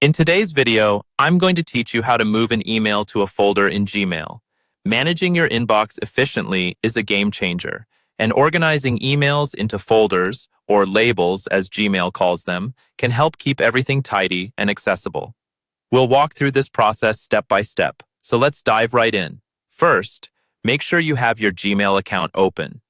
In today's video, I'm going to teach you how to move an email to a folder in Gmail. Managing your inbox efficiently is a game changer, and organizing emails into folders, or labels as Gmail calls them, can help keep everything tidy and accessible. We'll walk through this process step by step, so let's dive right in. First, make sure you have your Gmail account open.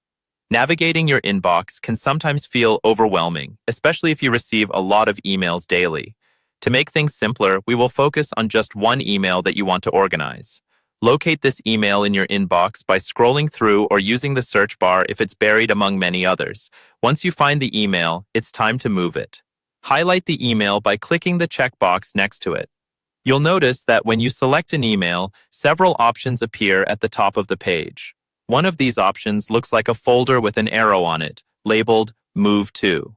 Navigating your inbox can sometimes feel overwhelming, especially if you receive a lot of emails daily. To make things simpler, we will focus on just one email that you want to organize. Locate this email in your inbox by scrolling through or using the search bar if it's buried among many others. Once you find the email, it's time to move it. Highlight the email by clicking the checkbox next to it. You'll notice that when you select an email, several options appear at the top of the page. One of these options looks like a folder with an arrow on it, labeled Move To.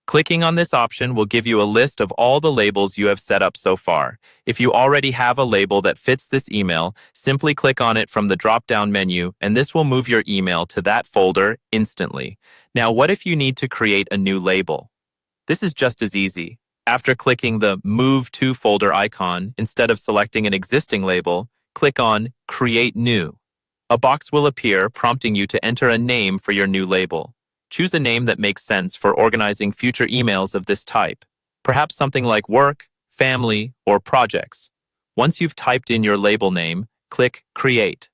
Clicking on this option will give you a list of all the labels you have set up so far. If you already have a label that fits this email, simply click on it from the drop-down menu, and this will move your email to that folder instantly. Now, what if you need to create a new label? This is just as easy. After clicking the Move To folder icon, instead of selecting an existing label, click on Create New. A box will appear prompting you to enter a name for your new label. Choose a name that makes sense for organizing future emails of this type, perhaps something like work, family, or projects. Once you've typed in your label name, click Create.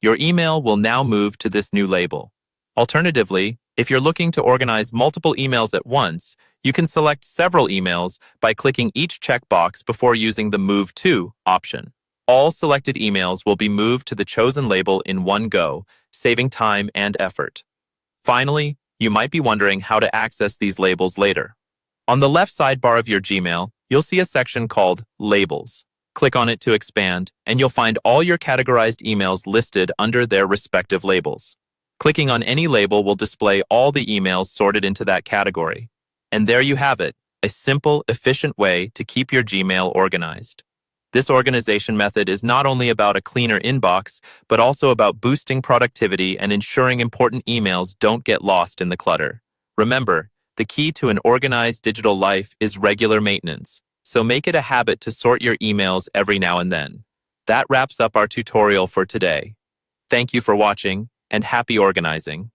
Your email will now move to this new label. Alternatively, if you're looking to organize multiple emails at once, you can select several emails by clicking each checkbox before using the Move To option. All selected emails will be moved to the chosen label in one go, saving time and effort. Finally, you might be wondering how to access these labels later. On the left sidebar of your Gmail, you'll see a section called Labels. Click on it to expand, and you'll find all your categorized emails listed under their respective labels. Clicking on any label will display all the emails sorted into that category. And there you have it, a simple, efficient way to keep your Gmail organized. This organization method is not only about a cleaner inbox, but also about boosting productivity and ensuring important emails don't get lost in the clutter. Remember, the key to an organized digital life is regular maintenance, so make it a habit to sort your emails every now and then. That wraps up our tutorial for today. Thank you for watching, and happy organizing.